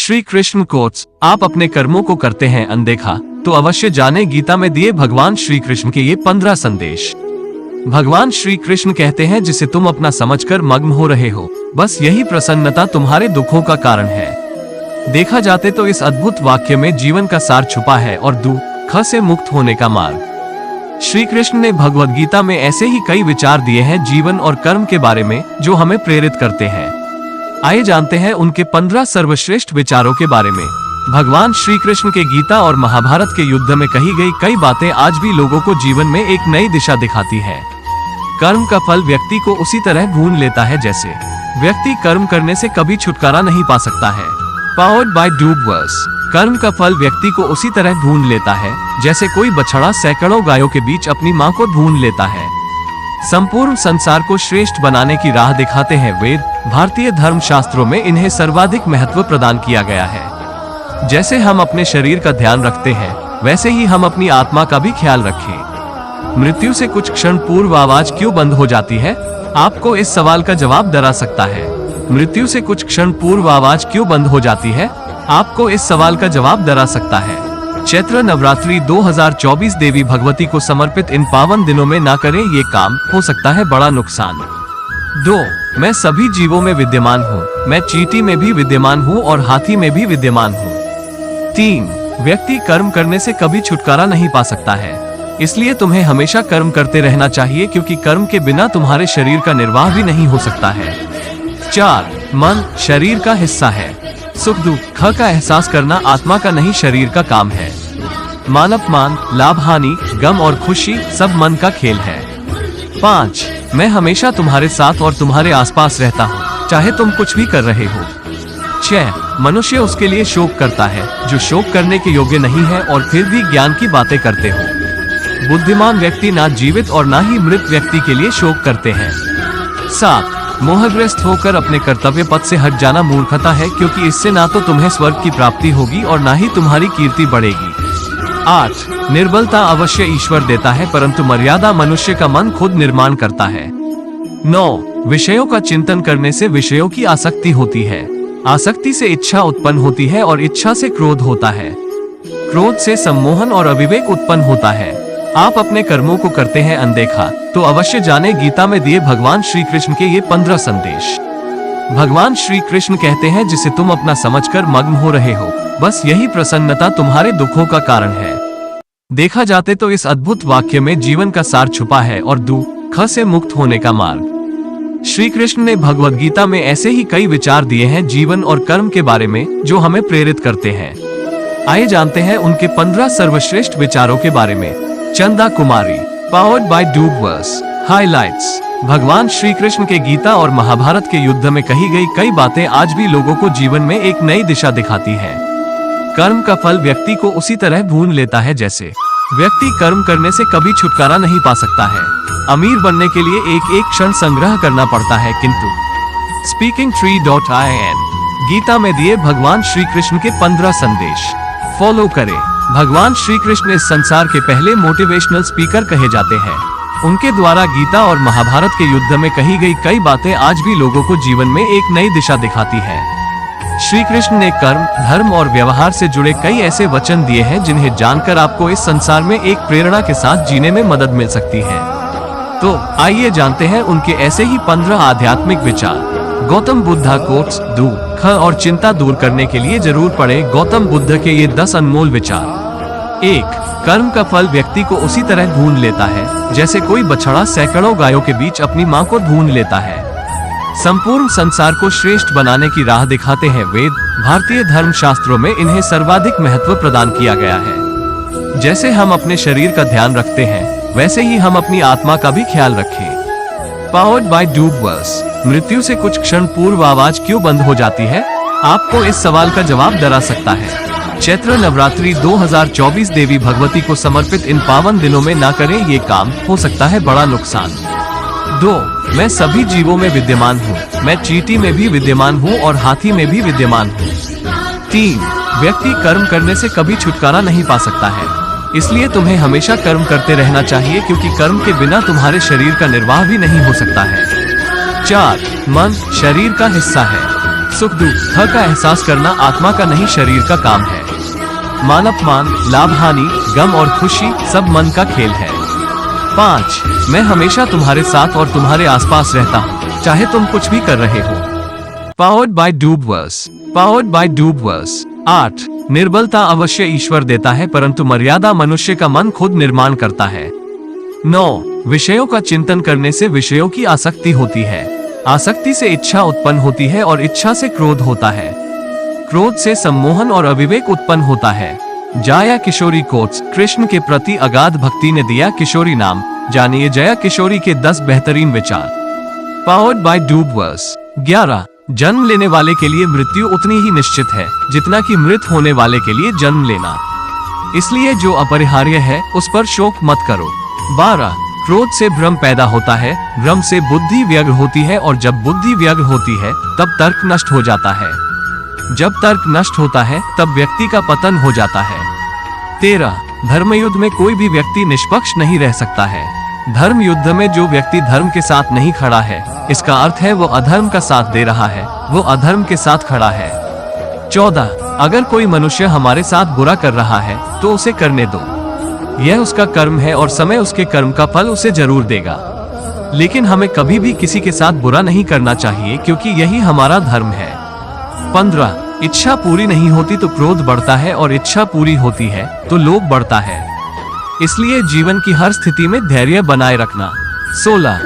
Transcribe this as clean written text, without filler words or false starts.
Shri Krishna quotes, आप अपने कर्मों को करते हैं अनदेखा तो अवश्य जाने गीता में दिए भगवान श्री कृष्ण के ये 15 संदेश। भगवान श्री कृष्ण कहते हैं जिसे तुम अपना समझकर मग्न हो रहे हो, बस यही प्रसन्नता तुम्हारे दुखों का कारण है। देखा जाते तो इस अद्भुत वाक्य में जीवन का सार छुपा है और दुख से मुक्त होने का मार्ग। श्री कृष्ण ने भगवद गीता में ऐसे ही कई विचार दिए हैं जीवन और कर्म के बारे में जो हमें प्रेरित करते हैं। आइए जानते हैं उनके 15 सर्वश्रेष्ठ विचारों के बारे में। भगवान श्री कृष्ण के गीता और महाभारत के युद्ध में कही गई कई बातें आज भी लोगों को जीवन में एक नई दिशा दिखाती है। कर्म का फल व्यक्ति को उसी तरह ढूंढ लेता है जैसे व्यक्ति कर्म करने से कभी छुटकारा नहीं पा सकता है। पावर्ड बाय डूबवर्स, कर्म का फल व्यक्ति को उसी तरह ढूंढ लेता है जैसे कोई बछड़ा सैकड़ों गायों के बीच अपनी मां को ढूंढ लेता है। संपूर्ण संसार को श्रेष्ठ बनाने की राह दिखाते हैं वेद। भारतीय धर्म शास्त्रों में इन्हें सर्वाधिक महत्व प्रदान किया गया है। जैसे हम अपने शरीर का ध्यान रखते हैं वैसे ही हम अपनी आत्मा का भी ख्याल रखें। मृत्यु से कुछ क्षण पूर्व आवाज क्यों बंद हो जाती है? आपको इस सवाल का जवाब डरा सकता है। मृत्यु से कुछ क्षण पूर्व आवाज क्यों बंद हो जाती है? आपको इस सवाल का जवाब डरा सकता है। चैत्र नवरात्रि 2024 देवी भगवती को समर्पित इन पावन दिनों में ना करें ये काम, हो सकता है बड़ा नुकसान। 2. मैं सभी जीवों में विद्यमान हूँ, मैं चींटी में भी विद्यमान हूँ और हाथी में भी विद्यमान हूँ। 3. व्यक्ति कर्म करने से कभी छुटकारा नहीं पा सकता है, इसलिए तुम्हें हमेशा कर्म करते रहना चाहिए क्योंकि कर्म के बिना तुम्हारे शरीर का निर्वाह भी नहीं हो सकता है। 4. मन शरीर का हिस्सा है, सुख दुख का एहसास करना आत्मा का नहीं शरीर का काम है। मान अपमान, लाभ हानि, गम और खुशी सब मन का खेल है। 5. मैं हमेशा तुम्हारे साथ और तुम्हारे आसपास रहता हूँ, चाहे तुम कुछ भी कर रहे हो। 6. मनुष्य उसके लिए शोक करता है जो शोक करने के योग्य नहीं है और फिर भी ज्ञान की बातें करते हो। बुद्धिमान व्यक्ति ना जीवित और ना ही मृत व्यक्ति के लिए शोक करते हैं। 7. मोहग्रस्त होकर अपने कर्तव्य पथ से हट जाना मूर्खता है क्योंकि इससे ना तो तुम्हें स्वर्ग की प्राप्ति होगी और ना ही तुम्हारी कीर्ति बढ़ेगी। 8. निर्बलता अवश्य ईश्वर देता है परंतु मर्यादा मनुष्य का मन खुद निर्माण करता है। 9. विषयों का चिंतन करने से विषयों की आसक्ति होती है, आसक्ति से इच्छा उत्पन्न होती है और इच्छा से क्रोध होता है, क्रोध से सम्मोहन और अविवेक उत्पन्न होता है। आप अपने कर्मों को करते हैं अनदेखा तो अवश्य जाने गीता में दिए भगवान श्री कृष्ण के ये 15 संदेश। भगवान श्री कृष्ण कहते हैं जिसे तुम अपना समझकर मग्न हो रहे हो, बस यही प्रसन्नता तुम्हारे दुखों का कारण है। देखा जाते तो इस अद्भुत वाक्य में जीवन का सार छुपा है और दुख से मुक्त होने का मार्ग। श्री कृष्ण ने भगवद गीता में ऐसे ही कई विचार दिए हैं जीवन और कर्म के बारे में जो हमें प्रेरित करते हैं। आइए जानते हैं उनके 15 सर्वश्रेष्ठ विचारों के बारे में। चंदा कुमारी, पावर्ड बाय डूबवर्स। हाइलाइट्स, भगवान श्री कृष्ण के गीता और महाभारत के युद्ध में कही गई कई बातें आज भी लोगों को जीवन में एक नई दिशा दिखाती हैं। कर्म का फल व्यक्ति को उसी तरह ढूंढ लेता है जैसे व्यक्ति कर्म करने से कभी छुटकारा नहीं पा सकता है। अमीर बनने के लिए एक एक क्षण संग्रह करना पड़ता है किंतु speakingtree.in गीता में दिए भगवान श्री कृष्ण के 15 संदेश फॉलो करें। भगवान श्री कृष्ण इस संसार के पहले मोटिवेशनल स्पीकर कहे जाते हैं। उनके द्वारा गीता और महाभारत के युद्ध में कही गई कई बातें आज भी लोगों को जीवन में एक नई दिशा दिखाती है। श्री कृष्ण ने कर्म, धर्म और व्यवहार से जुड़े कई ऐसे वचन दिए हैं जिन्हें जानकर आपको इस संसार में एक प्रेरणा के साथ जीने में मदद मिल सकती है। तो आइए जानते हैं उनके ऐसे ही 15 आध्यात्मिक विचार। गौतम बुद्धा कोट्स, दुख और चिंता दूर करने के लिए जरूर पढ़े गौतम बुद्ध के ये 10 अनमोल विचार। 1. कर्म का फल व्यक्ति को उसी तरह ढूंढ लेता है जैसे कोई बछड़ा सैकड़ों गायों के बीच अपनी मां को ढूंढ लेता है। संपूर्ण संसार को श्रेष्ठ बनाने की राह दिखाते हैं वेद। भारतीय धर्म शास्त्रों में इन्हें सर्वाधिक महत्व प्रदान किया गया है। जैसे हम अपने शरीर का ध्यान रखते हैं वैसे ही हम अपनी आत्मा का भी ख्याल रखें। पावर्ड बाय डूबवर्स, मृत्यु से कुछ क्षण पूर्व आवाज क्यों बंद हो जाती है? आपको इस सवाल का जवाब डरा सकता है। चैत्र नवरात्रि 2024 देवी भगवती को समर्पित इन पावन दिनों में ना करें ये काम, हो सकता है बड़ा नुकसान। 2. मैं सभी जीवों में विद्यमान हूँ, मैं चींटी में भी विद्यमान हूँ और हाथी में भी विद्यमान हूँ। 3. व्यक्ति कर्म करने से कभी छुटकारा नहीं पा सकता है, इसलिए तुम्हें हमेशा कर्म करते रहना चाहिए क्योंकि कर्म के बिना तुम्हारे शरीर का निर्वाह भी नहीं हो सकता है। 4. मन शरीर का हिस्सा है, सुख दुख का एहसास करना आत्मा का नहीं शरीर का काम है। मान अपमान, लाभ हानि, गम और खुशी सब मन का खेल है। 5. मैं हमेशा तुम्हारे साथ और तुम्हारे आसपास रहता हूँ, चाहे तुम कुछ भी कर रहे हो। Powered by Dubverse. Powered by Dubverse. 8. निर्बलता अवश्य ईश्वर देता है, परंतु मर्यादा मनुष्य का मन खुद निर्माण करता है। 9. विषयों का चिंतन करने से विषयों की आसक्ति होती है। आसक्ति से इच्छा उत्पन्न होती है और इच्छा से क्रोध होता है। क्रोध से सम्मोहन और अविवेक उत्पन्न होता है। जया किशोरी कोट्स। कृष्ण के प्रति अगाध भक्ति ने दिया किशोरी नाम। जानिए जया किशोरी के 10 बेहतरीन विचार। Powered by Dubverse. 11. जन्म लेने वाले के लिए मृत्यु उतनी ही निश्चित है जितना कि मृत होने वाले के लिए जन्म लेना। इसलिए जो अपरिहार्य है उस पर शोक मत करो। 12. क्रोध से भ्रम पैदा होता है, भ्रम से बुद्धि व्यग्र होती है और जब बुद्धि व्यग्र होती है तब तर्क नष्ट हो जाता है। जब तर्क नष्ट होता है तब व्यक्ति का पतन हो जाता है। 13. धर्मयुद्ध में कोई भी व्यक्ति निष्पक्ष नहीं रह सकता है। धर्म युद्ध में जो व्यक्ति धर्म के साथ नहीं खड़ा है, इसका अर्थ है वो अधर्म का साथ दे रहा है, वो अधर्म के साथ खड़ा है। 14. अगर कोई मनुष्य हमारे साथ बुरा कर रहा है तो उसे करने दो। यह उसका कर्म है और समय उसके कर्म का फल उसे जरूर देगा। लेकिन हमें कभी भी किसी के साथ बुरा नहीं करना चाहिए, क्योंकि यही हमारा धर्म है। 15. इच्छा पूरी नहीं होती तो क्रोध बढ़ता है और इच्छा पूरी होती है तो लोभ बढ़ता है। इसलिए जीवन की हर स्थिति में धैर्य बनाए रखना। 16.